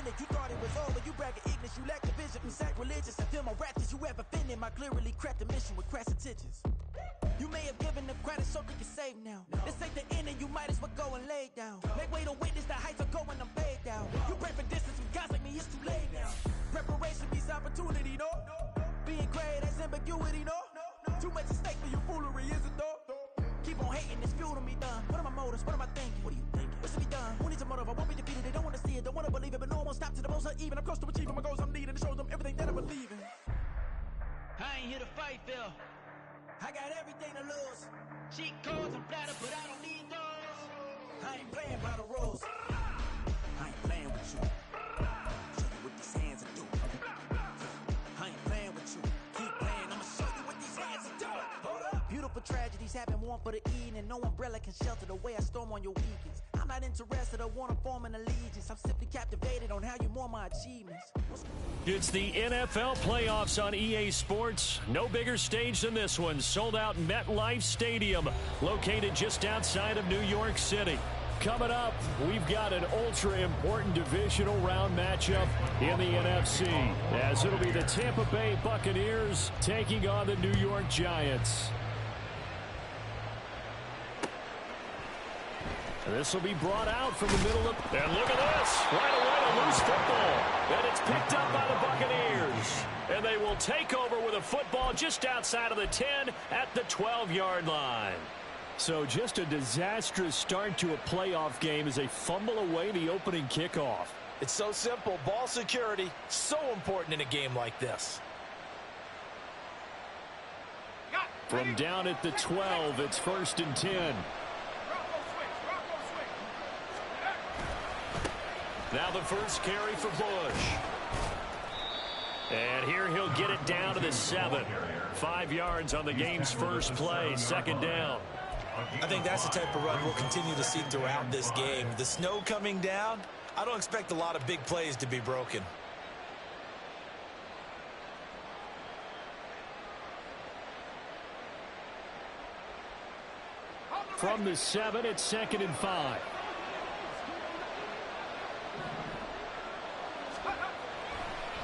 minute, you thought it was over. You bragging ignorance, you lack the vision. I'm sacrilegious. I feel my raptors, you ever offended my clearly crafted mission with crass intentions. You may have given them credit, something you're safe now. This ain't the end, and you might as well go and lay down. Make way to witness the heights are going, I'm paid down. You pray for distance with guys like me, it's too late now. Preparation beats opportunity, no? Being great has ambiguity, no? Too much at stake for your foolery, is it though? Keep on hating, it's fuel to me done. What are my motives? What am I thinking? What are you thinking? What's to be done? Who needs a motive? I won't be defeated. They don't want to see it, don't want to believe it, but no one won't stop to the most even. I'm close to achieving my goals. I'm needing to show them everything that I believe in. I ain't here to fight, Phil. I got everything to lose. Cheat codes, I'm flattered, but I don't need those. I ain't playing by the rules. I ain't playing with you. Show you what these hands are doing. I ain't playing with you. Keep playing, I'ma show you what these hands are doing. Hold up. Beautiful tragedies happen, one for the evening, and no umbrella can shelter the way I storm on your weekends. I'm not interested, I want to form an allegiance. I'm simply captivated on how you mourn my achievements. It's the NFL playoffs on EA Sports. No bigger stage than this one. Sold out MetLife Stadium, located just outside of New York City. Coming up, we've got an ultra-important divisional round matchup in the NFC, as it'll be the Tampa Bay Buccaneers taking on the New York Giants. This will be brought out from the middle of... And look at this. Right away, a loose football. And it's picked up by the Buccaneers. And they will take over with a football just outside of the 10 at the 12-yard line. So just a disastrous start to a playoff game as they fumble away the opening kickoff. It's so simple. Ball security, so important in a game like this. From down at the 12, it's 1st and 10. Now the first carry for Bush. And here he'll get it down to the 7. 5 yards on the game's first play, 2nd down. I think that's the type of run we'll continue to see throughout this game. The snow coming down, I don't expect a lot of big plays to be broken. From the 7, it's 2nd and 5.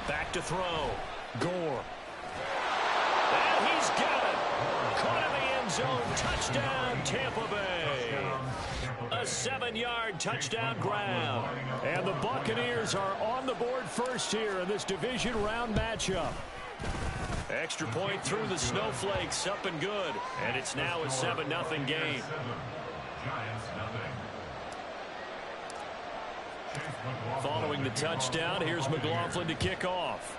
Back to throw. Gore. And he's got it. Caught in the end zone. Touchdown, Tampa Bay. A 7-yard touchdown grab. And the Buccaneers are on the board first here in this division round matchup. Extra point through the snowflakes. Up and good. And it's now a 7-0 game. Following the touchdown, here's McLaughlin to kick off.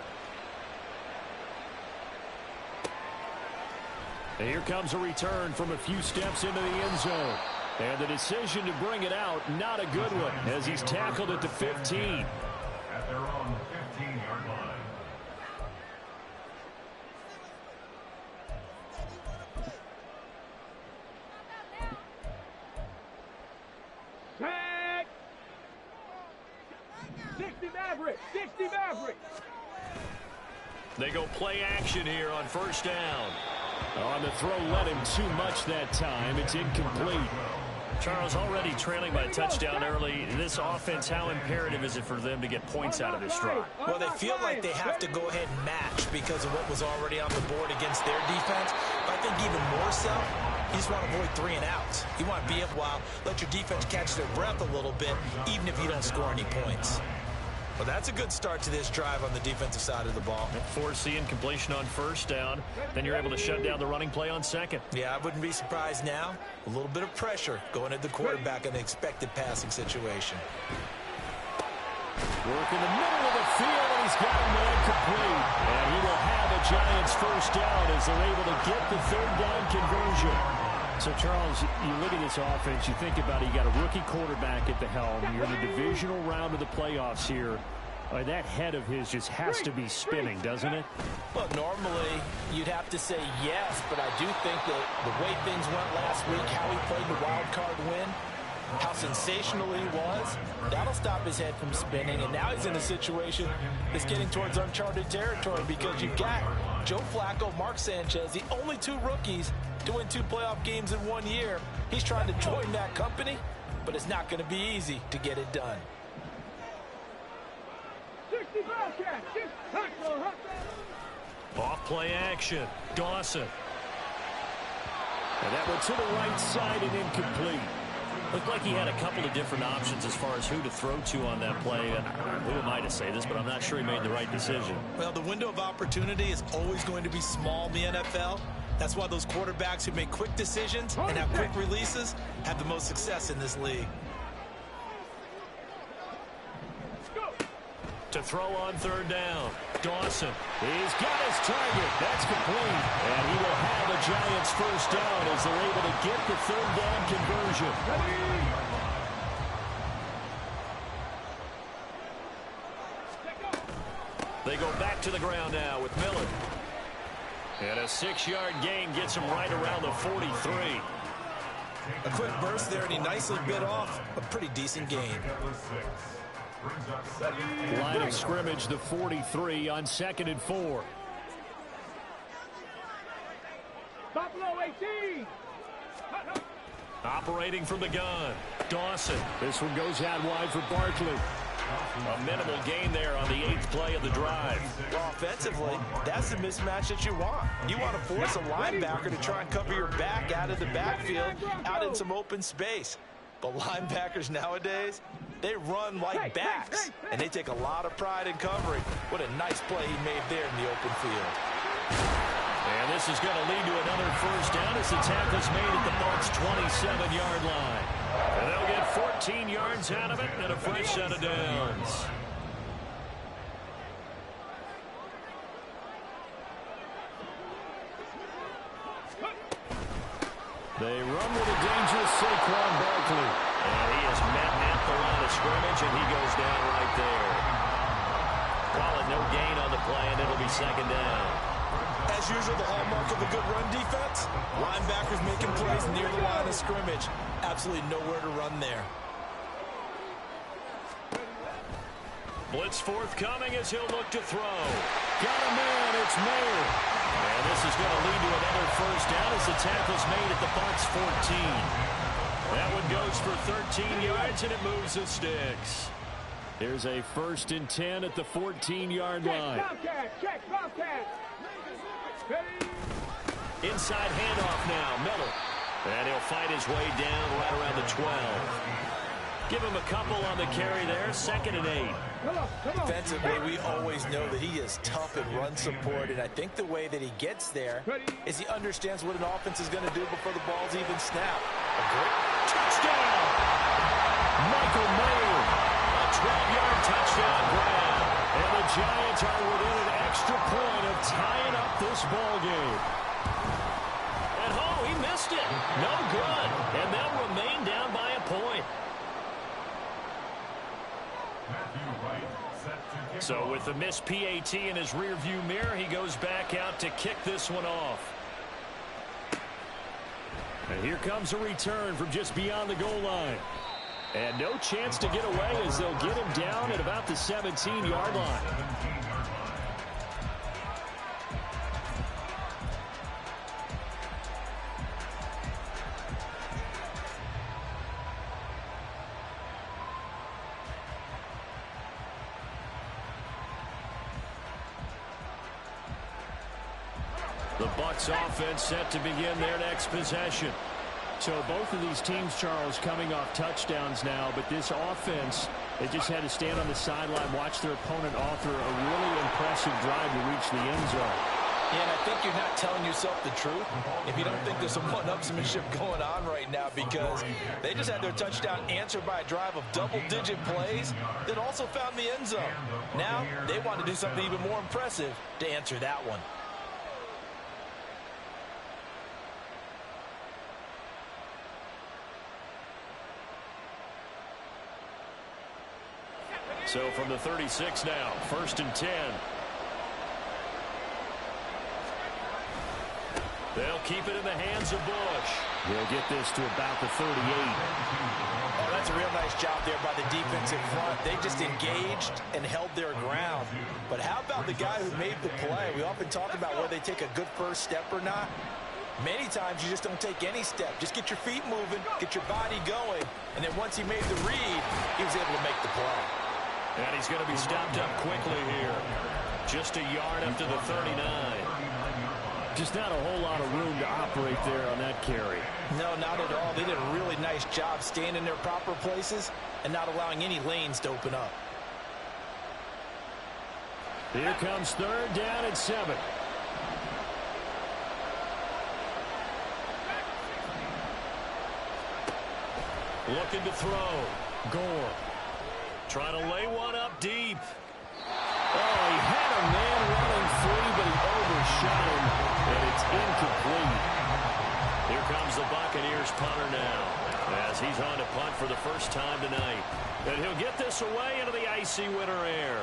And here comes a return from a few steps into the end zone. And the decision to bring it out, not a good one, as he's tackled at the 15. At their own 15-yard line. Tag! 60 Maverick! 60 Maverick! They go play action here on 1st down. On the throw, led him too much that time. It's incomplete. Charles, already trailing by a touchdown early. This offense, how imperative is it for them to get points out of this drive? Well, they feel like they have to go ahead and match because of what was already on the board against their defense. But I think even more so, you just want to avoid 3 and outs. You want to be able to let your defense catch their breath a little bit, even if you don't score any points. Well, that's a good start to this drive on the defensive side of the ball. Foreseeing completion on 1st down. Then you're able to shut down the running play on 2nd. Yeah, I wouldn't be surprised now. A little bit of pressure going at the quarterback in an expected passing situation. Work in the middle of the field, and he's got a man complete. And he will have a Giants 1st down as they're able to get the 3rd down conversion. So, Charles, you look at this offense, you think about it, you got a rookie quarterback at the helm. You're in the divisional round of the playoffs here. That head of his just has to be spinning, doesn't it? Well, normally you'd have to say yes, but I do think that the way things went last week, how he played the wild card win, how sensational he was, that'll stop his head from spinning. And now he's in a situation that's getting towards uncharted territory because you've got Joe Flacco, Mark Sanchez, the only 2 rookies to win 2 playoff games in 1 year. He's trying to join that company, but it's not going to be easy to get it done. 60 Bobcats. Off play action. Dawson. And that went to the right side and incomplete. Looked like he had a couple of different options as far as who to throw to on that play. And who am I to say this, but I'm not sure he made the right decision. Well, the window of opportunity is always going to be small in the NFL. That's why those quarterbacks who make quick decisions and have quick releases have the most success in this league. To throw on third down. Dawson. He's got his target. That's complete. And he will have a Giants first down as they're able to get the third down conversion. They go back to the ground now with Miller. And a 6-yard gain gets him right around the 43. A quick burst there, and he nicely bit off a pretty decent gain. Line of scrimmage, the 43 on 2nd and 4. Buffalo 18. Operating from the gun. Dawson. This one goes out wide for Barkley. A minimal gain there on the 8th play of the drive. Well, offensively, that's the mismatch that you want. You want to force a linebacker to try and cover your back out of the backfield, out in some open space. But linebackers nowadays, they run like backs, and they take a lot of pride in covering. What a nice play he made there in the open field. And this is going to lead to another first down as the tackle's made at the Bucs' 27-yard line. And they'll get 14 yards out of it and a fresh set of downs. They run with a dangerous Saquon Barkley. And he is met at the line of scrimmage, and he goes down right there. Call it no gain on the play, and it'll be second down. As usual, the hallmark of a good run defense, linebackers making plays near the line of scrimmage. Absolutely nowhere to run there. Blitz forthcoming as he'll look to throw. Got a man, it's Mayer. And this is going to lead to another first down as the tackle's made at the Bucs' 14. That one goes for 13 yards, and it moves the sticks. Here's a 1st and 10 at the 14-yard line. Check Bobcat. Inside handoff now, Miller. And he'll fight his way down right around the 12. Give him a couple on the carry there, 2nd and 8. Defensively, we always know that he is tough in run support, and I think the way that he gets there is he understands what an offense is going to do before the ball's even snapped. A great Touchdown! Michael Mayer, a 12-yard touchdown grab. And the Giants are within an extra point of tying up this ball game. And he missed it. No good. And they'll remain down by a point. So with the missed PAT in his rearview mirror, he goes back out to kick this one off. And here comes a return from just beyond the goal line. And no chance to get away as they'll get him down at about the 17-yard line. The Bucs offense set to begin their next possession. So both of these teams, Charles, coming off touchdowns now, but this offense, they just had to stand on the sideline, watch their opponent author a really impressive drive to reach the end zone. Yeah, and I think you're not telling yourself the truth if you don't think there's some one-upsmanship going on right now, because they just had their touchdown answered by a drive of double-digit plays that also found the end zone. Now they want to do something even more impressive to answer that one. So from the 36 now, 1st and 10. They'll keep it in the hands of Bush. They'll get this to about the 38. Oh, that's a real nice job there by the defensive front. They just engaged and held their ground. But how about the guy who made the play? We often talk about whether they take a good first step or not. Many times you just don't take any step. Just get your feet moving, get your body going, and then once he made the read, he was able to make the play. And he's going to be stopped up quickly here. Just a yard up to the 39. Just not a whole lot of room to operate there on that carry. No, not at all. They did a really nice job staying in their proper places and not allowing any lanes to open up. Here comes 3rd down and 7. Looking to throw. Gore. Trying to lay one up deep. Oh, he had a man running free, but he overshot him, and it's incomplete. Here comes the Buccaneers punter now, as he's on to punt for the first time tonight. And he'll get this away into the icy winter air.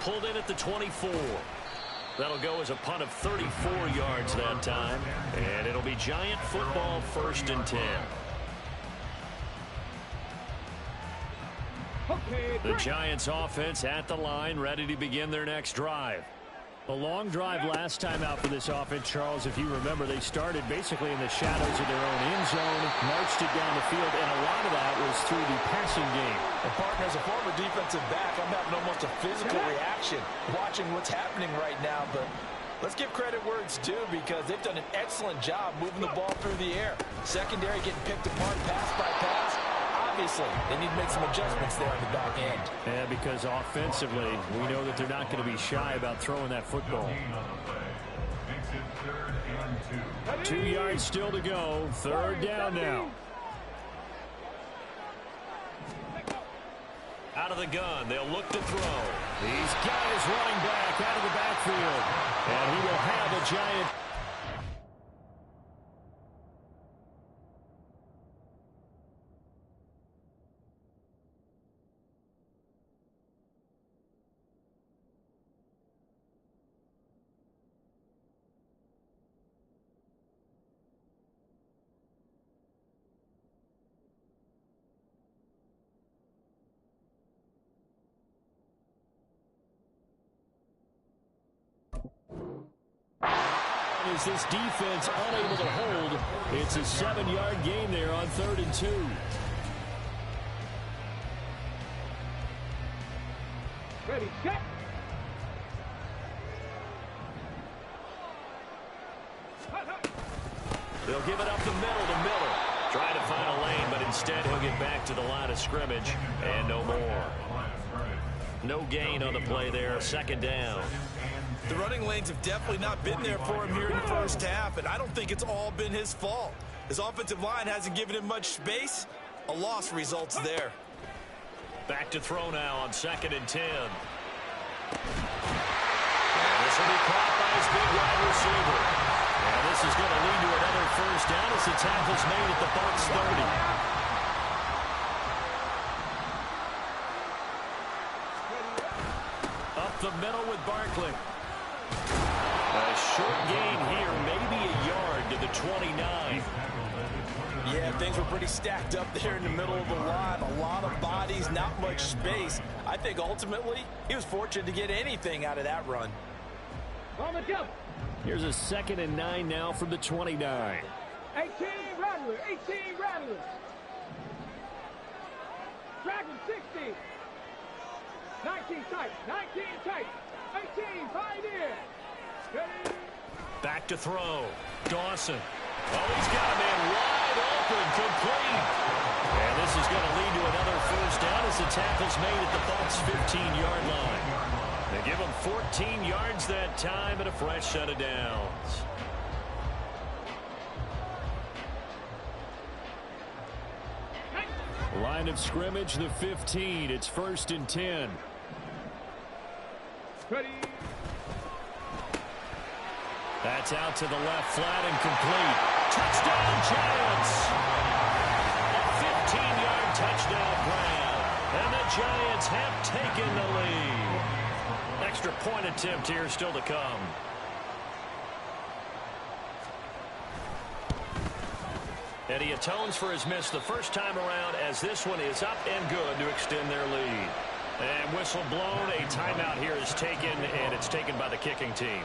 Pulled in at the 24. That'll go as a punt of 34 yards that time. And it'll be Giant football 1st and 10. The Giants offense at the line, ready to begin their next drive. A long drive last time out for this offense, Charles. If you remember, they started basically in the shadows of their own end zone, marched it down the field, and a lot of that was through the passing game. And partner, as a former defensive back, I'm having almost a physical reaction watching what's happening right now. But let's give credit where it's due, because they've done an excellent job moving the ball through the air. Secondary getting picked apart pass by pass. Obviously, they need to make some adjustments there on the back end. Yeah, because offensively, we know that they're not going to be shy about throwing that football. 2 yards still to go. 3rd down now. Out of the gun, they'll look to throw. He's got his running back out of the backfield. And he will have a Giant. Is this defense unable to hold? It's a 7-yard gain there on 3rd and 2. Ready, set. They'll give it up the middle to Miller. Trying to find a lane, but instead he'll get back to the line of scrimmage, and no more. No gain on the play there, 2nd down. The running lanes have definitely not been there for him here in the first half, and I don't think it's all been his fault. His offensive line hasn't given him much space. A loss results there. Back to throw now on 2nd and 10. And this will be caught by his big wide receiver. And this is going to lead to another 1st down as the tackle's made at the Bucs 30. Up the middle with Barkley. A short gain here, maybe a yard to the 29. Yeah, things were pretty stacked up there in the middle of the line. A lot of bodies, not much space. I think ultimately he was fortunate to get anything out of that run. On the jump. Here's a 2nd and 9 now from the 29. 18 Rattlers. 18 Rattlers. Dragon 60. 19 tight. 19 tight. 18 Pioneer. Ready. Back to throw. Dawson. Oh, he's got a man wide open, complete. And this is going to lead to another 1st down as the tackle's made at the Bucs' 15-yard line. They give him 14 yards that time and a fresh set of downs. Line of scrimmage, the 15. It's 1st and 10. Ready. That's out to the left, flat and complete. Touchdown, Giants! A 15-yard touchdown grab. And the Giants have taken the lead. Extra point attempt here still to come. And he atones for his miss the first time around, as this one is up and good to extend their lead. And whistle blown, a timeout here is taken, and it's taken by the kicking team.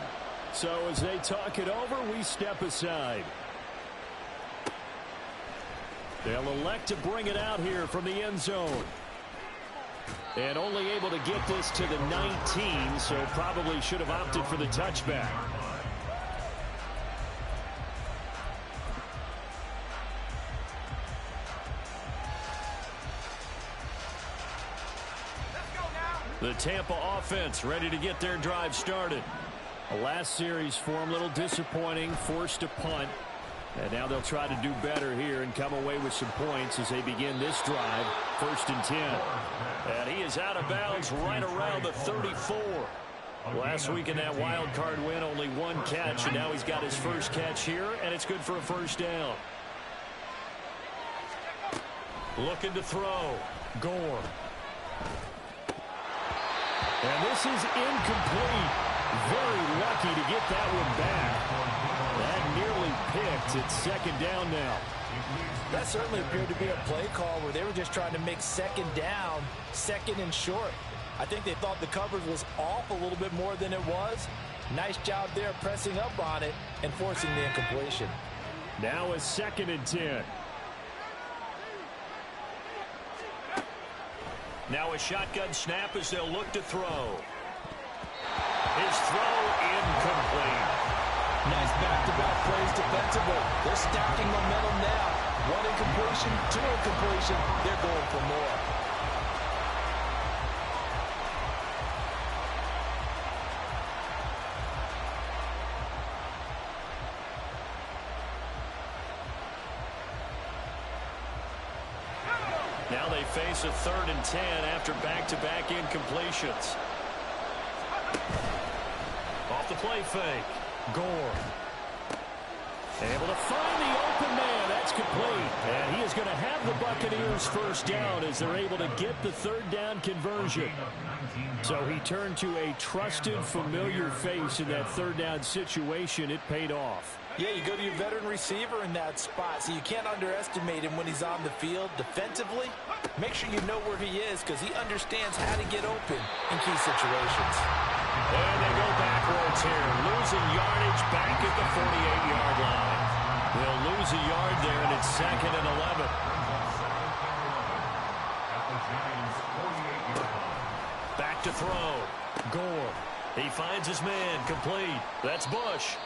So as they talk it over, we step aside. They'll elect to bring it out here from the end zone. And only able to get this to the 19, so probably should have opted for the touchback. The Tampa offense ready to get their drive started. The last series for them, a little disappointing, forced a punt. And now they'll try to do better here and come away with some points as they begin this drive. 1st and 10. And he is out of bounds right around the 34. Last week in that wild card win, only 1 catch, and now he's got his first catch here, and it's good for a 1st down. Looking to throw. Gore. And this is incomplete. Very lucky to get that one back. That nearly picked. It's 2nd down now. That certainly appeared to be a play call where they were just trying to make 2nd down, 2nd and short. I think they thought the coverage was off a little bit more than it was. Nice job there pressing up on it and forcing the incompletion. Now a 2nd and 10. Now a shotgun snap as they'll look to throw. His throw incomplete. Nice back-to-back plays defensively. They're stacking momentum now. 1 incompletion, 2 incompletion. They're going for more. Now they face a 3rd and 10 after back-to-back incompletions. Off the play fake. Gore. Able to find the open man. That's complete. And he is going to have the Buccaneers 1st down as they're able to get the 3rd down conversion. So he turned to a trusted, familiar face in that 3rd down situation. It paid off. Yeah, you go to your veteran receiver in that spot, so you can't underestimate him when he's on the field. Defensively, make sure you know where he is because he understands how to get open in key situations. And they go backwards here, losing yardage back at the 48-yard line. They'll lose a yard there, and it's 2nd and 11. Back to throw. Gore. He finds his man, complete. That's Bush.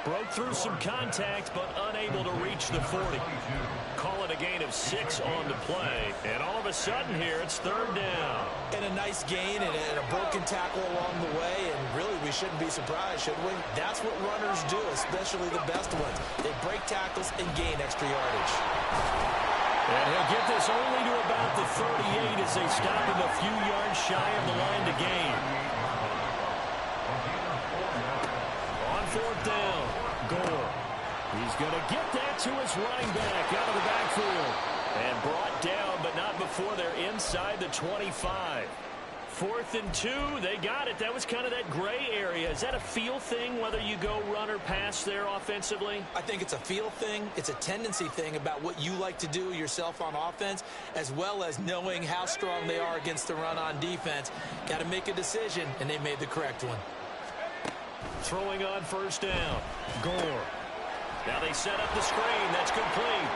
Broke through some contact, but unable to reach the 40. Call it a gain of 6 on the play. And all of a sudden here, it's 3rd down. And a nice gain and a broken tackle along the way. And really, we shouldn't be surprised, should we? That's what runners do, especially the best ones. They break tackles and gain extra yardage. And he'll get this only to about the 38 as they stop him a few yards shy of the line to gain. On 4th down, Gore. He's going to get that to his running back out of the backfield. And brought down, but not before they're inside the 25. 4th and 2, they got it. That was kind of that gray area. Is that a feel thing, whether you go run or pass there offensively? I think it's a feel thing. It's a tendency thing about what you like to do yourself on offense, as well as knowing how strong they are against the run on defense. Got to make a decision, and they made the correct one. Throwing on 1st down, Gore. Now they set up the screen. That's complete.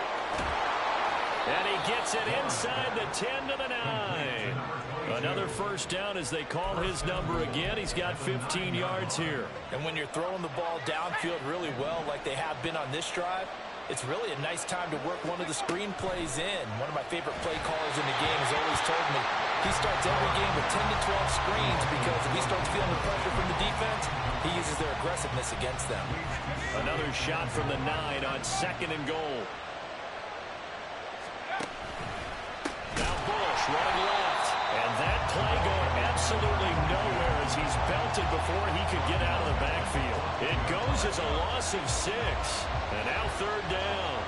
And he gets it inside the 10 to the 9. Another 1st down as they call his number again. He's got 15 yards here. And when you're throwing the ball downfield really well like they have been on this drive, it's really a nice time to work one of the screen plays in. One of my favorite play callers in the game has always told me he starts every game with 10 to 12 screens because if he starts feeling the pressure from the defense, he uses their aggressiveness against them. Another shot from the 9 on 2nd and goal. Now Bush running left. And that play going absolutely nowhere as he's belted before he could get out of the backfield. It goes as a loss of 6. And now 3rd down.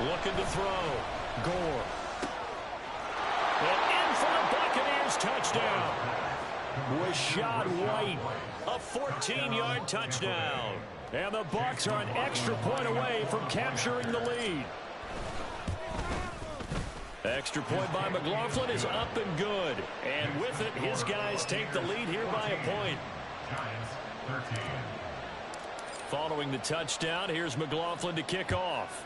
Looking to throw. Gore. And in for the Buccaneers touchdown. Rashad White. A 14-yard touchdown. And the Bucs are an extra point away from capturing the lead. Extra point by McLaughlin is up and good. And with it, his guys take the lead here by a point. Following the touchdown, here's McLaughlin to kick off.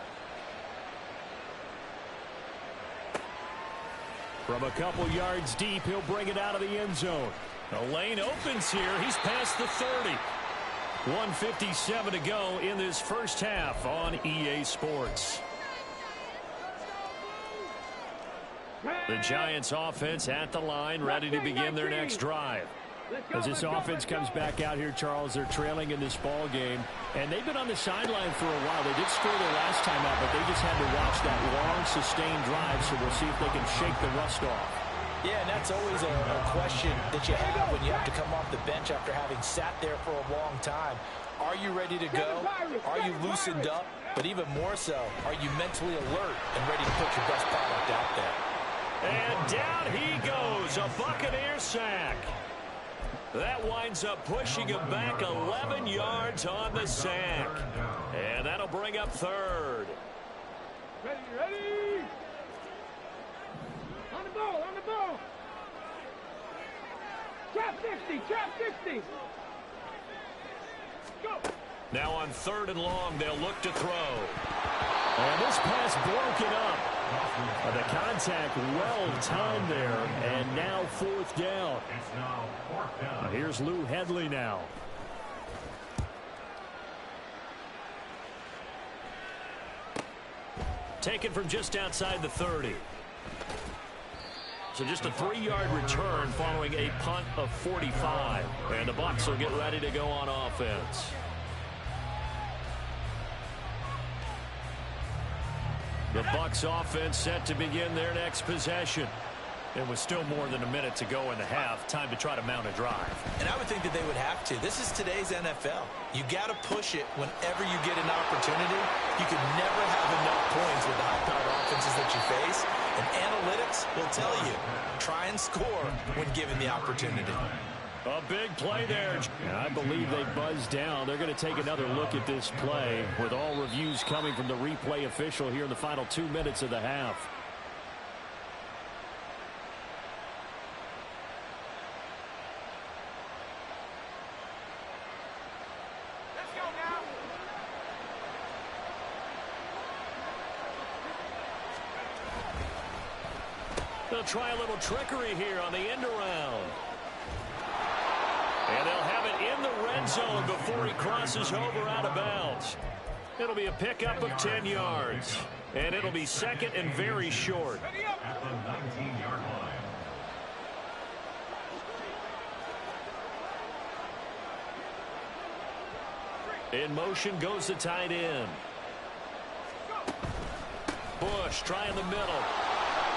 From a couple yards deep, he'll bring it out of the end zone. The lane opens here. He's past the 30. 1:57 to go in this first half on EA Sports. The Giants offense at the line, ready to begin their next drive. As this offense comes back out here, Charles, they're trailing in this ball game, and they've been on the sideline for a while. They did score their last time out, but they just had to watch that long, sustained drive, so we'll see if they can shake the rust off. Yeah, and that's always a question that you have when you have to come off the bench after having sat there for a long time. Are you ready to go? Are you loosened up? But even more so, are you mentally alert and ready to put your best product out there? And down he goes, a Buccaneer sack. That winds up pushing him back 11 yards on the sack. And that'll bring up third. Ready. On the ball. Trap 60. Go. Now on 3rd and long, they'll look to throw. And this pass broken up. The contact well timed there, and now 4th down. It's now 4th down. Here's Lou Hedley now. Taken from just outside the 30. So just a 3-yard return following a punt of 45. And the Bucs will get ready to go on offense. The Bucs offense set to begin their next possession. And with still more than a minute to go in the half, time to try to mount a drive. And I would think that they would have to. This is today's NFL. You got to push it whenever you get an opportunity. You can never have enough points with the high-powered offenses that you face. And analytics will tell you, try and score when given the opportunity. A big play there. And I believe they buzzed down. They're going to take another look at this play with all reviews coming from the replay official here in the final 2 minutes of the half. They'll try a little trickery here on the end around. And they'll have it in the red zone before he crosses over out of bounds. It'll be a pickup of 10 yards. And it'll be 2nd and very short. At the 19-yard line. In motion goes the tight end. Bush trying the middle.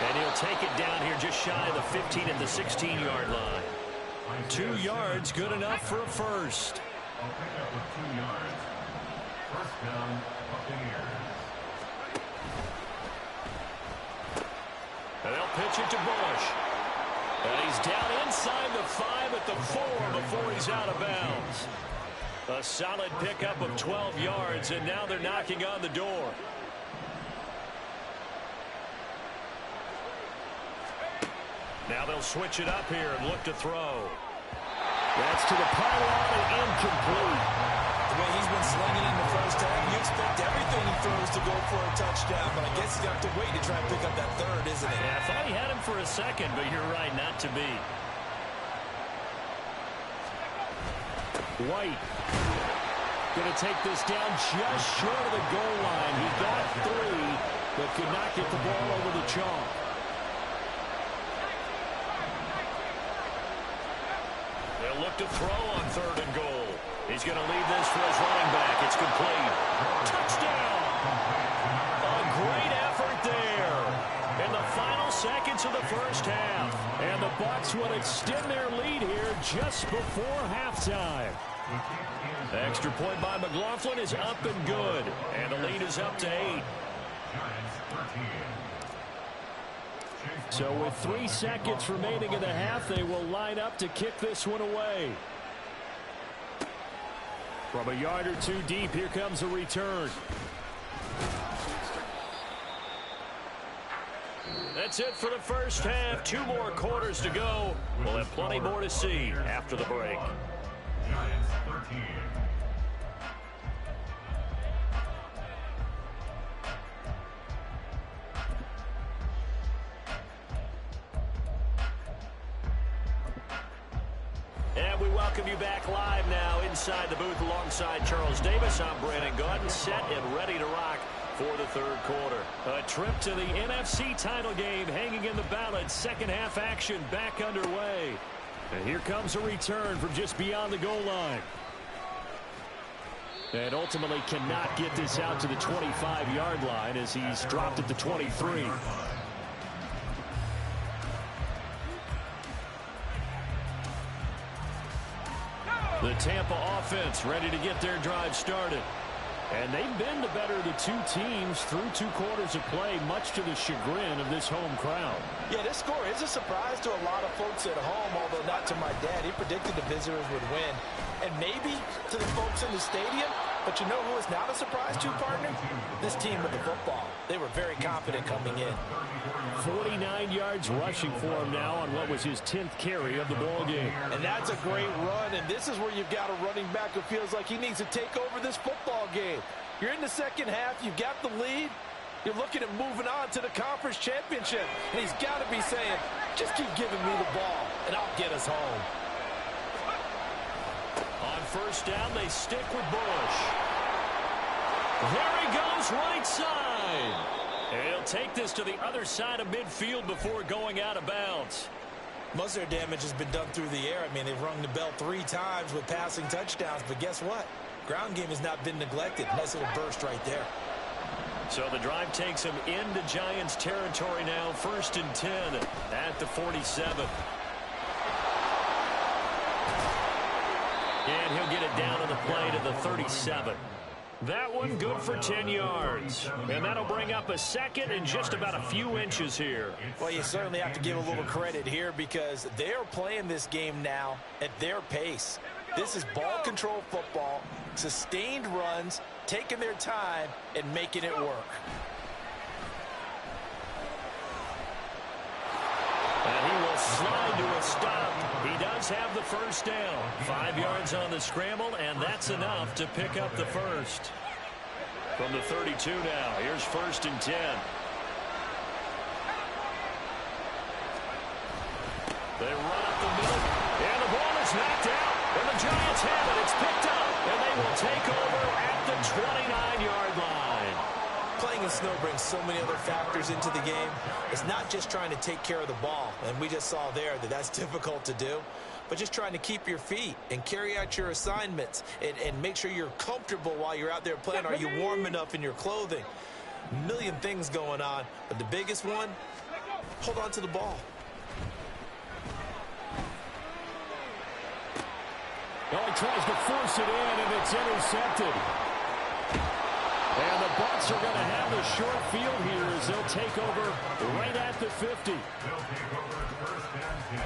And he'll take it down here just shy of the 15 and the 16-yard line. 2 yards, good enough for a first. A pickup of 2 yards. First down, Buccaneers. And they'll pitch it to Bush. And he's down inside the 5 at the 4 before he's out of bounds. A solid pickup of 12 yards, and now they're knocking on the door. Now they'll switch it up here and look to throw. That's to the pylon and incomplete. The way he's been slinging in the first half, you expect everything he throws to go for a touchdown, but I guess he's got to wait to try and pick up that third, isn't he? Yeah, I thought he had him for a second, but you're right, not to be. White going to take this down just short of the goal line. He got 3, but could not get the ball over the chalk. They'll look to throw on 3rd and goal. He's going to leave this for his running back. It's complete. Touchdown! A great effort there in the final seconds of the first half. And the Bucs will extend their lead here just before halftime. Extra point by McLaughlin is up and good. And the lead is up to 8. So with 3 seconds remaining in the half, they will line up to kick this one away. From a yard or 2 deep, here comes a return. That's it for the first half. 2 more quarters to go. We'll have plenty more to see after the break. Giants 13. And we welcome you back live now inside the booth alongside Charles Davis. I'm Brandon Gaudin, set and ready to rock for the third quarter. A trip to the NFC title game hanging in the balance. Second half action back underway. And here comes a return from just beyond the goal line. And ultimately cannot get this out to the 25-yard line as he's dropped at the 23. The Tampa offense ready to get their drive started. And they've been the better of the two teams through 2 quarters of play, much to the chagrin of this home crowd. Yeah, this score is a surprise to a lot of folks at home, although not to my dad. He predicted the visitors would win. And maybe to the folks in the stadium. But you know who is not a surprise to, partner? This team with the football. They were very confident coming in. 49 yards rushing for him now on what was his 10th carry of the ball game. And that's a great run, and this is where you've got a running back who feels like he needs to take over this football game. You're in the second half, you've got the lead, you're looking at moving on to the conference championship, and he's got to be saying, just keep giving me the ball, and I'll get us home. On first down, they stick with Bush. There he goes, right side. And he'll take this to the other side of midfield before going out of bounds. Most of their damage has been done through the air. I mean, they've rung the bell 3 times with passing touchdowns, but guess what? Ground game has not been neglected. Nice little burst right there. So the drive takes him into Giants territory now, 1st and 10 at the 47. And he'll get it down on the play to the 37. That one good for 10 yards. And that'll bring up a second and just about a few inches here. Well, you certainly have to give a little credit here because they're playing this game now at their pace. This is ball control football, sustained runs, taking their time, and making it work. And he will slide to a stop. He does have the first down. 5 yards on the scramble, and that's enough to pick up the first. From the 32 now, here's 1st and 10. They run up the middle, and the ball is knocked out. And the Giants have it. It's picked up, and they will take over at the 29-yard line. Playing in snow brings so many other factors into the game. It's not just trying to take care of the ball, and we just saw there that that's difficult to do, but just trying to keep your feet and carry out your assignments and make sure you're comfortable while you're out there playing. Are you warm enough in your clothing? A million things going on, but the biggest one, hold on to the ball. Oh, he tries to force it in, and it's intercepted. And the Bucs are going to have a short field here as they'll take over right at the 50. They'll take over 1st and 10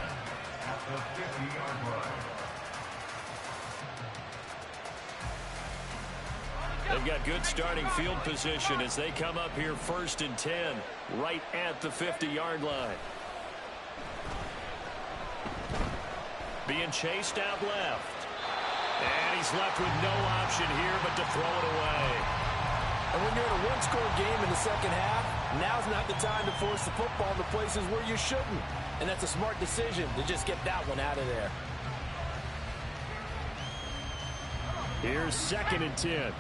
at the 50-yard line. They've got good starting field position as they come up here 1st and 10 right at the 50-yard line. Being chased out left. And he's left with no option here but to throw it away. And when you're in a one-score game in the second half, now's not the time to force the football to places where you shouldn't. And that's a smart decision to just get that one out of there. Here's 2nd and 10.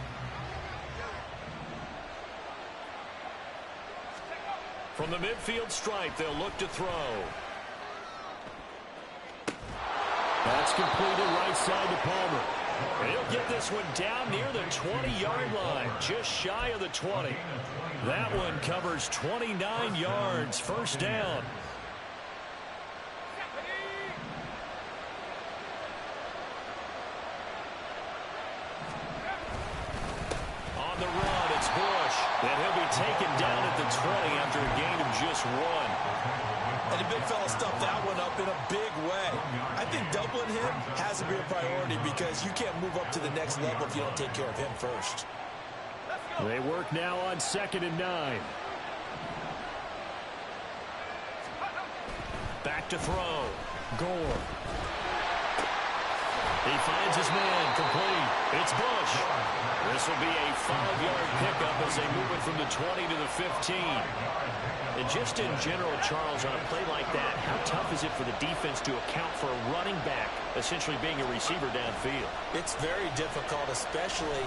From the midfield stripe, they'll look to throw. That's completed right side to Palmer. And he'll get this one down near the 20-yard line, just shy of the 20. That one covers 29 yards, 1st down. On the run, it's Bush. And he'll be taken down at the 20 after a gain of just 1. And the big fella stuffed that one up in a big way. I think doubling him has to be a priority because you can't move up to the next level if you don't take care of him first. They work now on 2nd and 9. Back to throw. Gore. He finds his man, complete. It's Bush. This will be a 5-yard pickup as they move it from the 20 to the 15. And just in general, Charles, on a play like that, how tough is it for the defense to account for a running back essentially being a receiver downfield? It's very difficult, especially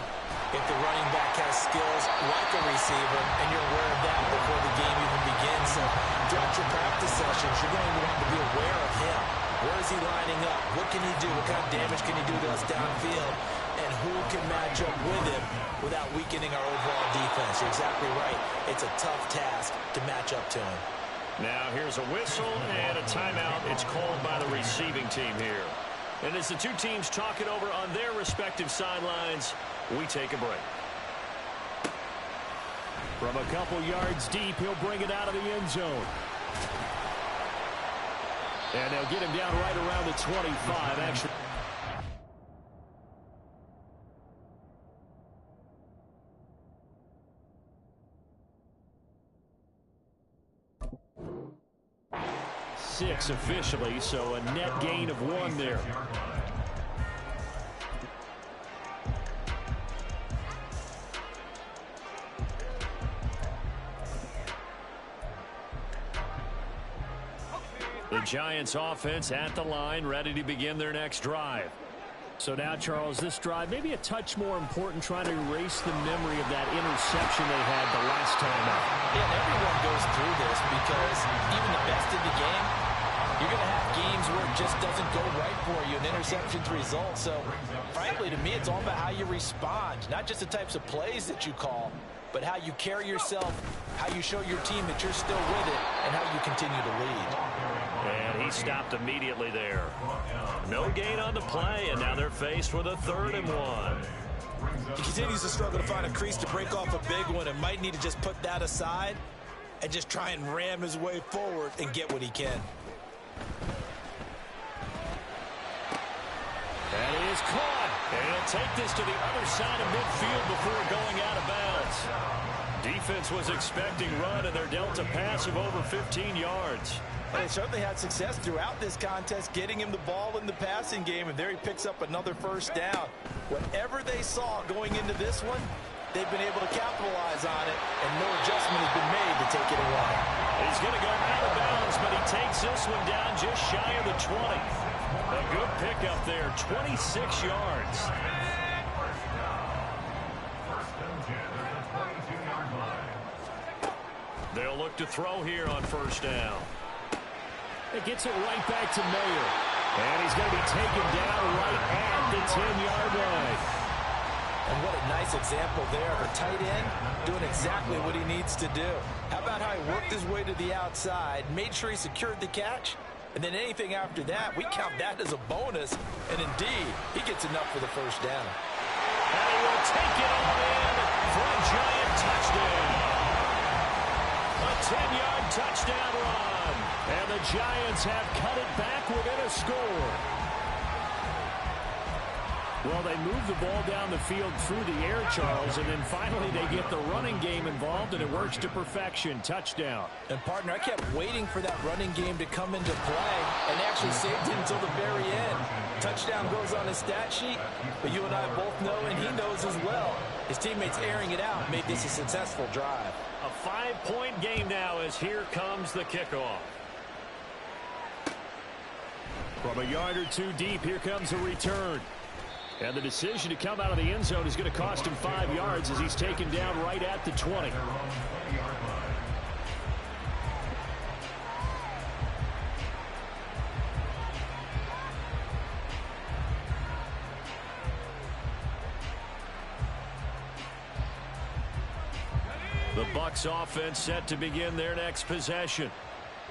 if the running back has skills like a receiver, and you're aware of that before the game even begins. So throughout your practice sessions, you're going to want to be aware of him. Where is he lining up? What can he do? What kind of damage can he do to us downfield? And who can match up with him without weakening our overall defense? You're exactly right. It's a tough task to match up to him. Now here's a whistle and a timeout. It's called by the receiving team here. And as the two teams talk it over on their respective sidelines, we take a break. From a couple yards deep, he'll bring it out of the end zone. And they'll get him down right around the 25. Actually, six officially, so a net gain of 1 there. The Giants offense at the line, ready to begin their next drive. So now, Charles, this drive maybe a touch more important, trying to erase the memory of that interception they had the last time out. Yeah, and everyone goes through this because even the best in the game, you're going to have games where it just doesn't go right for you, and interceptions result. So, frankly, to me, it's all about how you respond, not just the types of plays that you call, but how you carry yourself, how you show your team that you're still with it, and how you continue to lead. And he stopped immediately there. No gain on the play, and now they're faced with a 3rd and 1. He continues to struggle to find a crease to break off a big one and might need to just put that aside and just try and ram his way forward and get what he can. That is caught. And he'll take this to the other side of midfield before going out of bounds. Defense was expecting run, and they're dealt a pass of over 15 yards. They certainly had success throughout this contest, getting him the ball in the passing game, and there he picks up another 1st down. Whatever they saw going into this one, they've been able to capitalize on it, and no adjustment has been made to take it away. He's going to go out of bounds, but he takes this one down just shy of the 20. A good pickup there, 26 yards. They'll look to throw here on 1st down. It gets it right back to Mayer. And he's going to be taken down right at the 10-yard line. And what a nice example there of a tight end doing exactly what he needs to do. How about how he worked his way to the outside, made sure he secured the catch, and then anything after that, we count that as a bonus. And indeed, he gets enough for the 1st down. And he will take it all in for a Giant touchdown. A 10-yard touchdown run. And the Giants have cut it back within a score. Well, they move the ball down the field through the air, Charles, and then finally they get the running game involved, and it works to perfection. Touchdown. And, partner, I kept waiting for that running game to come into play and actually saved it until the very end. Touchdown goes on his stat sheet, but you and I both know, and he knows as well, his teammates airing it out made this a successful drive. A 5-point game now as here comes the kickoff. From a yard or 2 deep, here comes a return. And the decision to come out of the end zone is going to cost him 5 yards as he's taken down right at the 20. The Bucs offense set to begin their next possession.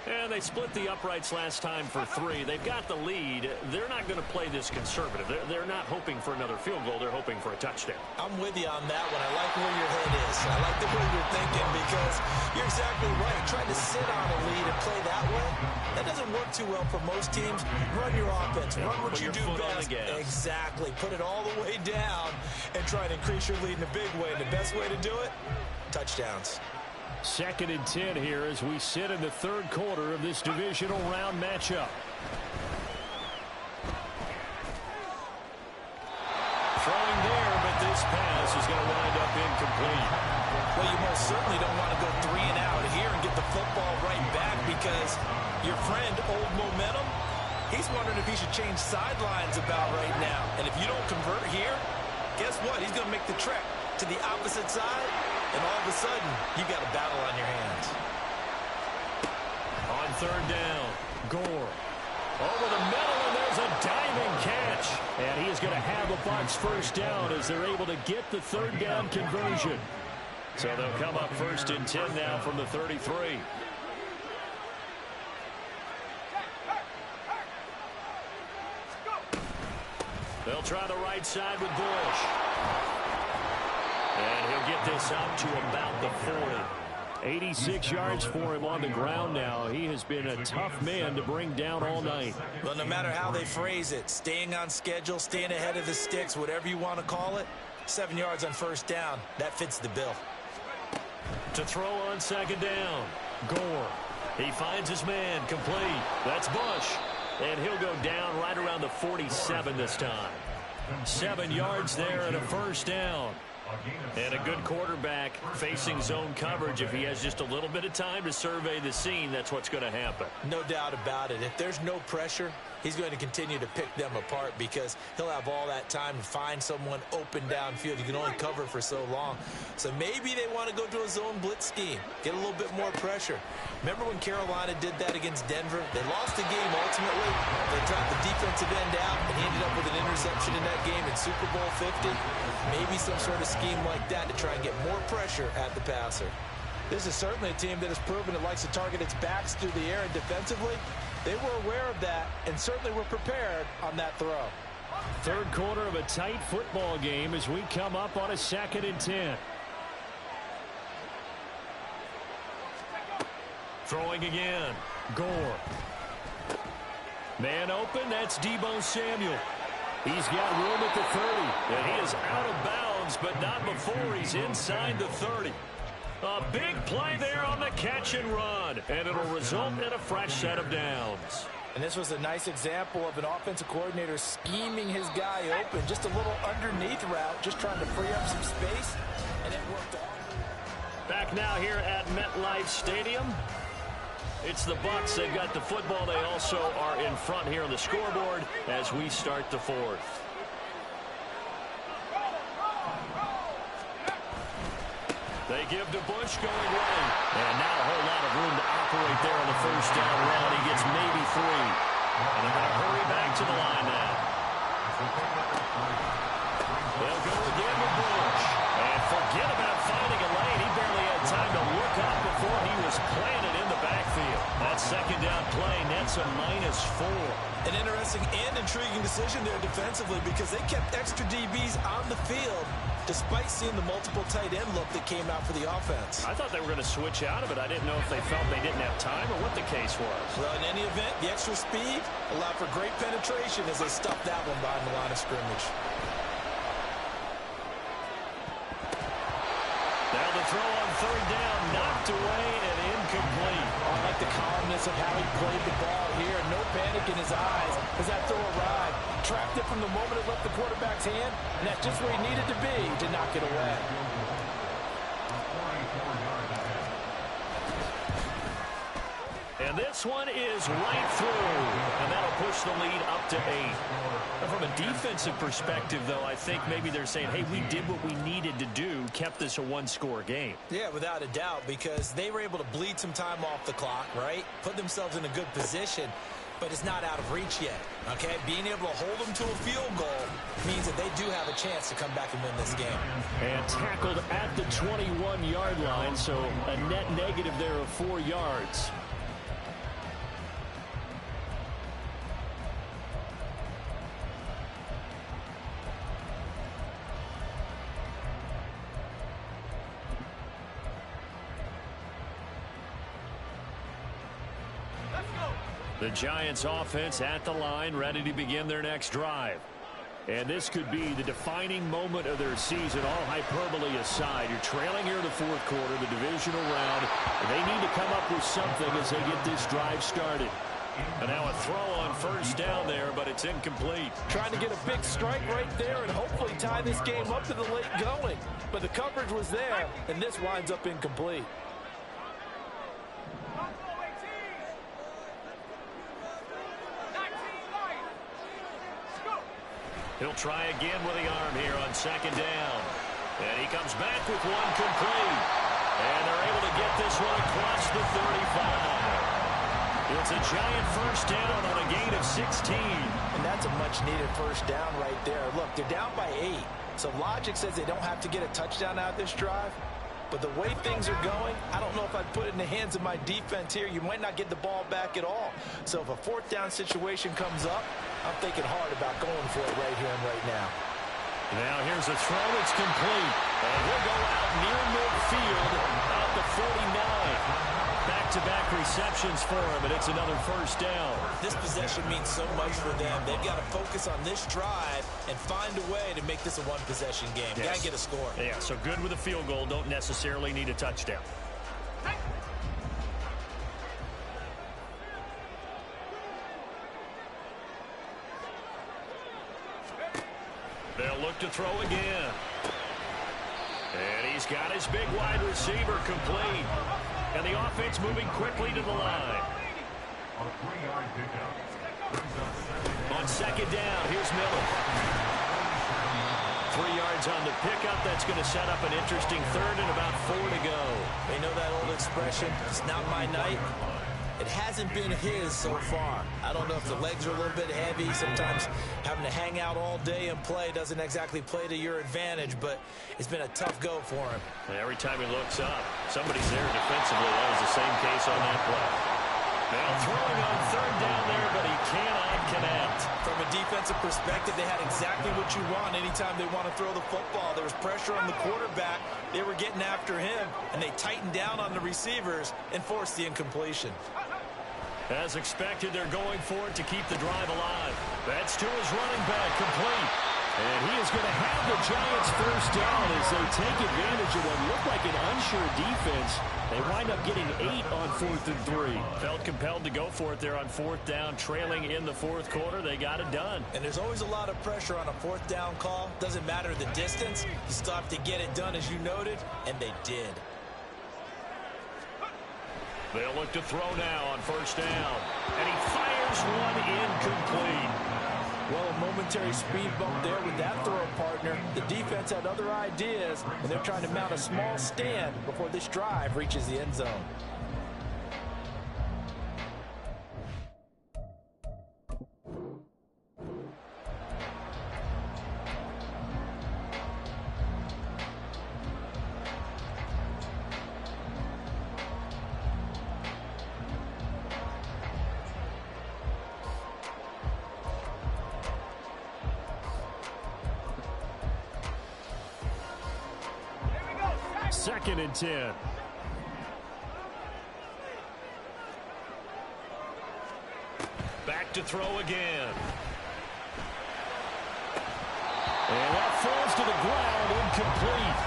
And they split the uprights last time for 3. They've got the lead. They're not going to play this conservative. They're not hoping for another field goal. They're hoping for a touchdown. I'm with you on that one. I like where your head is. I like the way you're thinking because you're exactly right. Trying to sit on a lead and play that way, that doesn't work too well for most teams. Run your offense. Run what you do best. Exactly. Put it all the way down and try to increase your lead in a big way. And the best way to do it, touchdowns. 2nd and 10 here as we sit in the 3rd quarter of this divisional round matchup. Throwing there, but this pass is going to wind up incomplete. Well, you most certainly don't want to go 3 and out here and get the football right back because your friend, Old Momentum, he's wondering if he should change sidelines about right now. And if you don't convert here, guess what? He's going to make the trek to the opposite side, and all of a sudden, you got a battle on your hands. On third down, Gore. Over the middle, and there's a diving catch. And he is going to have a Bucs first down as they're able to get the third down conversion. So they'll come up 1st and 10 now from the 33. They'll try the right side with Bush. And he'll get this out to about the 40. 86 yards for him on the ground now. He has been a tough man to bring down all night. Well, no matter how they phrase it, staying on schedule, staying ahead of the sticks, whatever you want to call it, 7 yards on first down, that fits the bill. To throw on second down, Gore. He finds his man, complete. That's Bush. And he'll go down right around the 47 this time. 7 yards there and a first down. And a good quarterback facing zone coverage. If he has just a little bit of time to survey the scene, that's what's going to happen. No doubt about it. If there's no pressure, he's going to continue to pick them apart because he'll have all that time to find someone open downfield. You can only cover for so long. So maybe they want to go to a zone blitz scheme, get a little bit more pressure. Remember when Carolina did that against Denver? They lost the game ultimately. They dropped the defensive end out, and he ended up with an interception in that game in Super Bowl 50. Maybe some sort of scheme like that to try and get more pressure at the passer. This is certainly a team that has proven it likes to target its backs through the air, and defensively, they were aware of that and certainly were prepared on that throw. Third quarter of a tight football game as we come up on a 2nd and 10. Throwing again. Gore. Man open. That's Deebo Samuel. He's got room at the 30. And he is out of bounds, but not before he's inside the 30. A big play there on the catch and run. And it'll result in a fresh set of downs. And this was a nice example of an offensive coordinator scheming his guy open. Just a little underneath route, just trying to free up some space. And it worked out. Back now here at MetLife Stadium. It's the Bucs. They've got the football. They also are in front here on the scoreboard as we start the 4th. They give to Bush going right. And not a whole lot of room to operate there on the first down run. He gets maybe 3. And they're going to hurry back to the line now. They'll go again with Bush. And forget about finding a lane. He barely had time to look up before he was planted in the backfield. That second down play nets a -4. An interesting and intriguing decision there defensively because they kept extra DBs on the field despite seeing the multiple tight end look that came out for the offense. I thought they were going to switch out of it. I didn't know if they felt they didn't have time or what the case was. Well, in any event, the extra speed allowed for great penetration as they stuffed that one behind the line of scrimmage. Now the throw on third down, knocked away and incomplete. I like the calmness of how he played the ball here. No panic in his eyes as that throw arrived. Tracked it from the moment it left the quarterback's hand, and that's just where he needed to be to knock it away. And this one is right through, and that'll push the lead up to 8. And from a defensive perspective, though, I think maybe they're saying, hey, we did what we needed to do, kept this a one-score game. Yeah, without a doubt, because they were able to bleed some time off the clock, right? Put themselves in a good position, but it's not out of reach yet, okay? Being able to hold them to a field goal means that they do have a chance to come back and win this game. And tackled at the 21-yard line, so a net negative there of 4 yards. The Giants offense at the line, ready to begin their next drive. And this could be the defining moment of their season, all hyperbole aside. You're trailing here in the 4th quarter, the divisional round. And they need to come up with something as they get this drive started. And now a throw on first down there, but it's incomplete. Trying to get a big strike right there and hopefully tie this game up to the late going. But the coverage was there, and this winds up incomplete. He'll try again with the arm here on second down. And he comes back with one complete. And they're able to get this one across the 35. It's a giant first down on a gain of 16. And that's a much-needed first down right there. Look, they're down by 8. So logic says they don't have to get a touchdown out of this drive. But the way things are going, I don't know if I'd put it in the hands of my defense here. You might not get the ball back at all. So if a fourth down situation comes up, I'm thinking hard about going for it right here and right now. Now here's a throw. It's complete. And he'll go out near midfield at the 49. Back-to-back receptions for him, and it's another first down. This possession means so much for them. They've got to focus on this drive and find a way to make this a one-possession game. Yes. Got to get a score. Yeah, so good with a field goal. Don't necessarily need a touchdown. They'll look to throw again. And he's got his big wide receiver complete. And the offense moving quickly to the line. A 3-yard pickup. On second down, here's Miller. 3 yards on the pickup. That's going to set up an interesting third and about 4 to go. They know that old expression, it's not my night. It hasn't been his so far. I don't know if the legs are a little bit heavy. Sometimes having to hang out all day and play doesn't exactly play to your advantage, but it's been a tough go for him. Every time he looks up, somebody's there defensively. That was the same case on that play. Now throwing on third down there, but he cannot connect. From a defensive perspective, they had exactly what you want anytime they want to throw the football. There was pressure on the quarterback. They were getting after him, and they tightened down on the receivers and forced the incompletion. As expected, they're going for it to keep the drive alive. That's to his running back, complete. And he is going to have the Giants first down as they take advantage of what looked like an unsure defense. They wind up getting 8 on 4th and 3. Felt compelled to go for it there on 4th down, trailing in the 4th quarter. They got it done. And there's always a lot of pressure on a 4th down call. Doesn't matter the distance. You still have to get it done, as you noted, and they did. They'll look to throw now on first down. And he fires one incomplete. Well, a momentary speed bump there with that throw partner. The defense had other ideas, and they're trying to mount a small stand before this drive reaches the end zone. Second and 10. Back to throw again. And that falls to the ground, incomplete.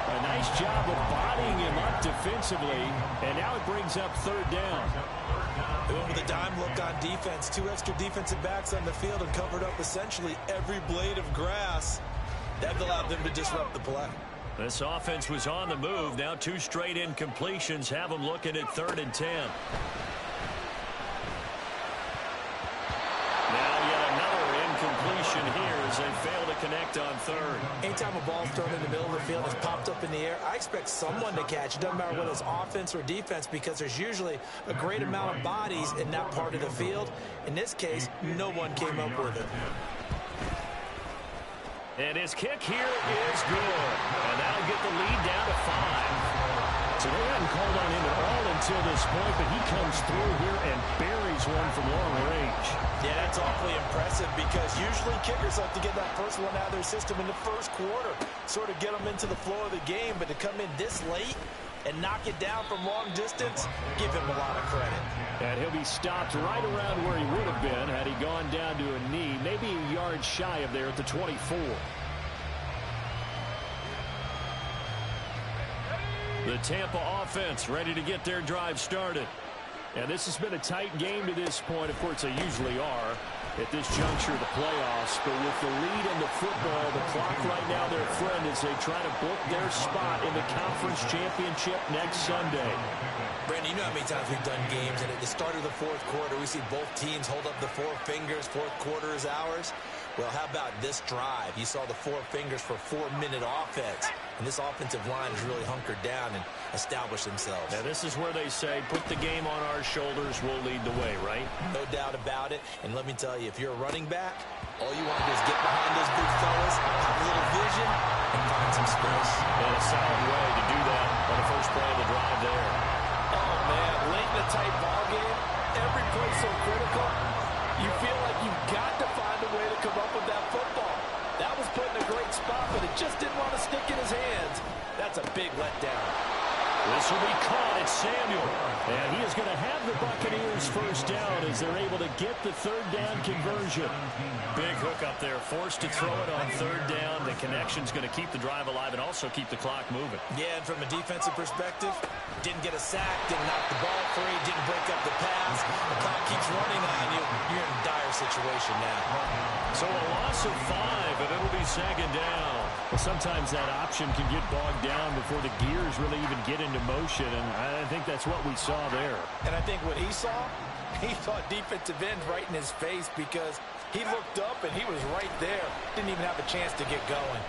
A nice job of bodying him up defensively, and now it brings up third down. They went with a dime look on defense. 2 extra defensive backs on the field and covered up essentially every blade of grass. That allowed them to disrupt the play. This offense was on the move. Now 2 straight incompletions have them looking at 3rd and 10. Now yet another incompletion here as they fail to connect on 3rd. Anytime a ball's thrown in the middle of the field and it's popped up in the air, I expect someone to catch. It doesn't matter whether it's offense or defense, because there's usually a great amount of bodies in that part of the field. In this case, no one came up with it. And his kick here is good. And that'll get the lead down to 5. So they hadn't called on him at all until this point, but he comes through here and buries one from long range. Yeah, that's awfully impressive, because usually kickers like to get that first one out of their system in the first quarter, sort of get them into the flow of the game, but to come in this late and knock it down from long distance, give him a lot of credit. And he'll be stopped right around where he would have been had he gone down to a knee, maybe a yard shy of there at the 24. The Tampa offense ready to get their drive started. And this has been a tight game to this point. Of course, they usually are at this juncture of the playoffs. But with the lead in the football, the clock right now their friend as they try to book their spot in the conference championship next Sunday. Brandon, you know how many times we've done games, and at the start of the fourth quarter, we see both teams hold up the four fingers, fourth quarter is ours. Well, how about this drive? You saw the four fingers for 4-minute offense. And this offensive line has really hunkered down and established themselves. Now, this is where they say, put the game on our shoulders, we'll lead the way, right? No doubt about it. And let me tell you, if you're a running back, all you want to do is get behind those big fellas, have a little vision, and find some space. And a solid way to do that on the first play of the drive there. Oh, man, late in a tight ball game, every play so critical. You feel like you've got to find a way to come up with that football. That was put in a great spot, but it just didn't want to stick in his hands. That's a big letdown. This will be caught. It's Samuel. And he is going to have the Buccaneers first down as they're able to get the third down conversion. Big hook up there. Forced to throw it on third down. The connection's going to keep the drive alive and also keep the clock moving. Yeah, and from a defensive perspective, didn't get a sack, didn't knock the ball free, didn't break up the pass. The clock keeps running on you. You're in a dire situation now. So a loss of 5, and it'll be second down. Well, sometimes that option can get bogged down before the gears really even get into motion, and I think that's what we saw there. And I think what he saw defensive end right in his face because he looked up and he was right there. Didn't even have a chance to get going.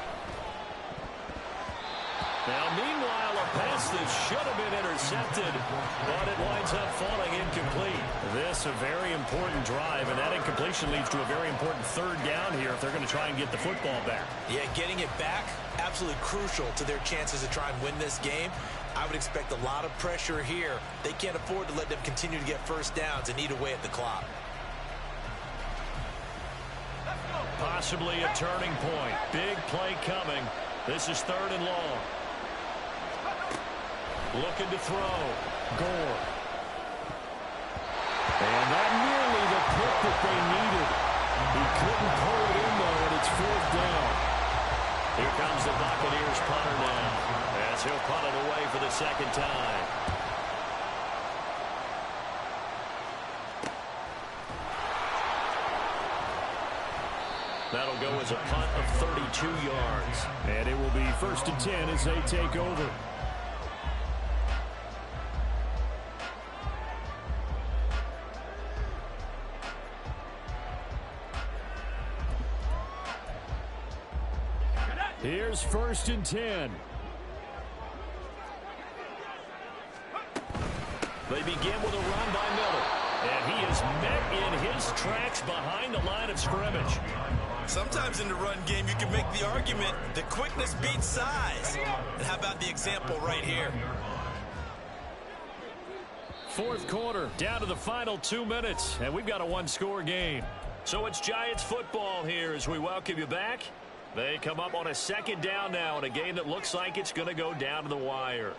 Now, meanwhile, a pass that should have been intercepted, but it winds up falling incomplete. This a very important drive, and that incompletion leads to a very important third down here if they're going to try and get the football back. Yeah, getting it back, absolutely crucial to their chances to try and win this game. I would expect a lot of pressure here. They can't afford to let them continue to get first downs and eat away at the clock. Possibly a turning point. Big play coming. This is third and long. Looking to throw. Gore. And not nearly the pick that they needed. He couldn't pull it in, though, and it's fourth down. Here comes the Buccaneers punter now, as he'll punt it away for the second time. That'll go as a punt of 32 yards. And it will be 1st and 10 as they take over. Here's 1st and 10. They begin with a run by Miller. And he is met in his tracks behind the line of scrimmage. Sometimes in the run game, you can make the argument that quickness beats size. And how about the example right here? Fourth quarter, down to the final 2 minutes, and we've got a one-score game. So it's Giants football here as we welcome you back. They come up on a second down now in a game that looks like it's going to go down to the wire.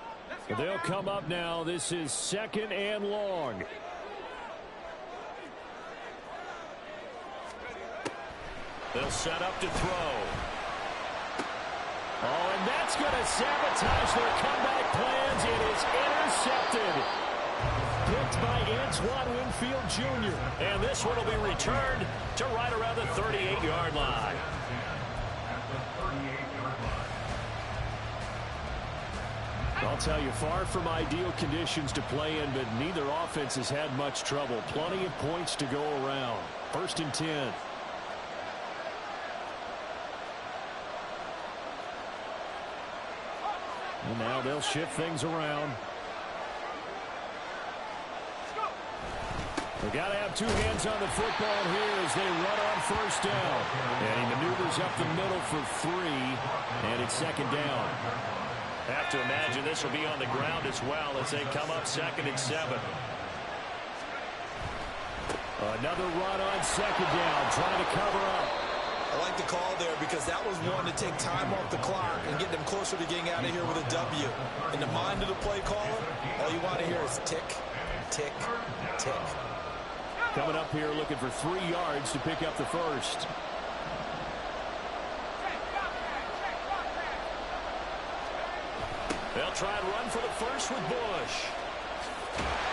They'll come up now. This is 2nd and long. They'll set up to throw. Oh, and that's going to sabotage their comeback plans. It is intercepted. Picked by Antoine Winfield Jr. And this one will be returned to right around the 38-yard line. I'll tell you, far from ideal conditions to play in, but neither offense has had much trouble. Plenty of points to go around. 1st and 10. And now they'll shift things around. They've got to have two hands on the football here as they run on 1st down. And he maneuvers up the middle for 3, and it's 2nd down. Have to imagine this will be on the ground as well as they come up 2nd and 7. Another run on 2nd down, trying to cover up. I like the call there because that was one to take time off the clock and get them closer to getting out of here with a W. In the mind of the play caller, all you want to hear is tick, tick, tick. Coming up here looking for 3 yards to pick up the first. They'll try and run for the first with Bush.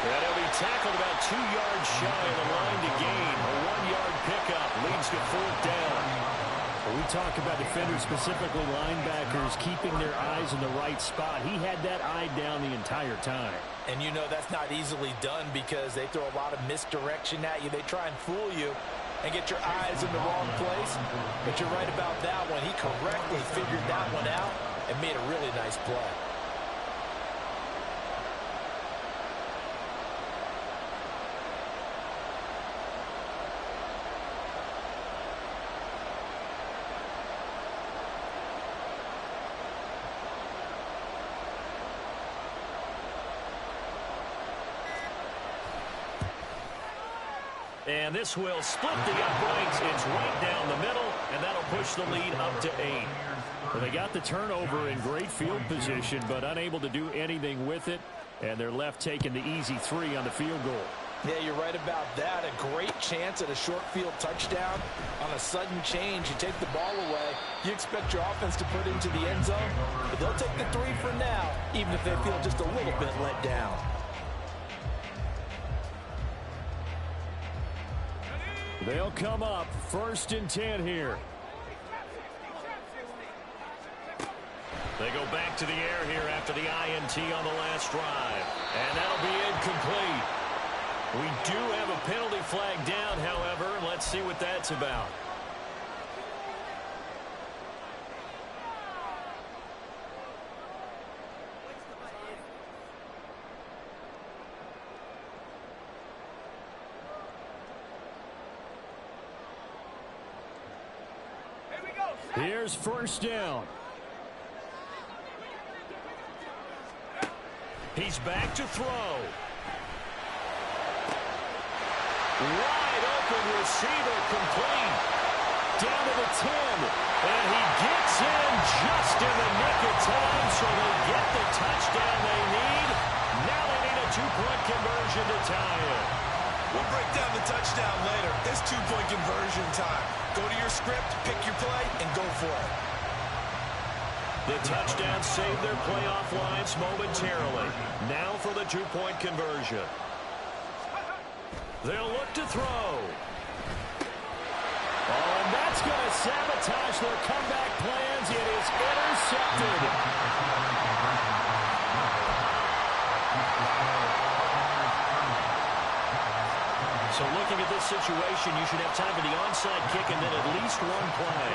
And he'll be tackled about 2 yards shy of the line to gain. A 1-yard pickup leads to 4th down. When we talk about defenders, specifically linebackers, keeping their eyes in the right spot. He had that eye down the entire time. And you know that's not easily done because they throw a lot of misdirection at you. They try and fool you and get your eyes in the wrong place. But you're right about that one. He correctly figured that one out and made a really nice play. And this will split the uprights. It's right down the middle, and that'll push the lead up to 8. Well, they got the turnover in great field position, but unable to do anything with it. And they're left taking the easy 3 on the field goal. Yeah, you're right about that. A great chance at a short field touchdown. On a sudden change, you take the ball away. You expect your offense to put into the end zone, but they'll take the 3 for now, even if they feel just a little bit let down. They'll come up 1st and 10 here. They go back to the air here after the INT on the last drive. And that'll be incomplete. We do have a penalty flag down, however. Let's see what that's about. Here's 1st down. He's back to throw. Wide open receiver, complete. Down to the 10. And he gets in just in the nick of time, so they get the touchdown they need. Now they need a 2-point conversion to tie it. We'll break down the touchdown later. It's 2-point conversion time. Go to your script, pick your play, and go for it. The touchdown saved their playoff lives momentarily. Now for the 2-point conversion. They'll look to throw. Oh, and that's going to sabotage their comeback plans. It is intercepted. So looking at this situation, you should have time for the onside kick and then at least one play.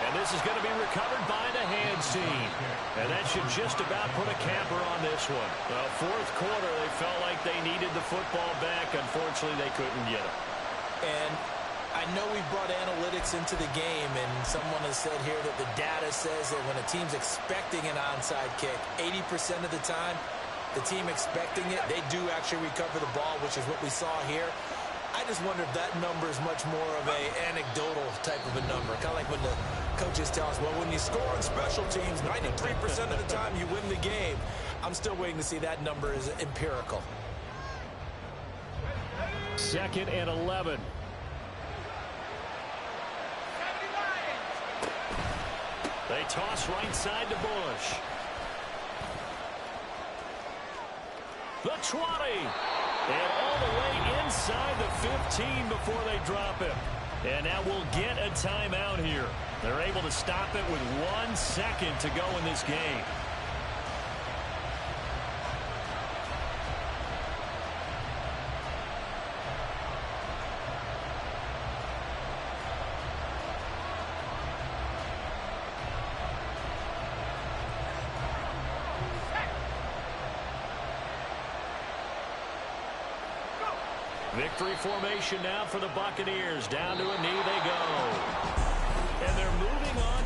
And this is going to be recovered by the hands team. And that should just about put a capper on this one. Well, 4th quarter, they felt like they needed the football back. Unfortunately, they couldn't get it. And I know we brought analytics into the game, and someone has said here that the data says that when a team's expecting an onside kick, 80% of the time, the team expecting it, they do actually recover the ball, which is what we saw here. I just wonder if that number is much more of a anecdotal type of a number. Kind of like when the coaches tell us, well, when you score on special teams, 93% of the time you win the game. I'm still waiting to see that number is empirical. 2nd and 11. They toss right side to Bush. The 20. And all the way inside the 15 before they drop him. And now we'll get a timeout here. They're able to stop it with 1 second to go in this game. Victory formation now for the Buccaneers. Down to a knee they go. And they're moving on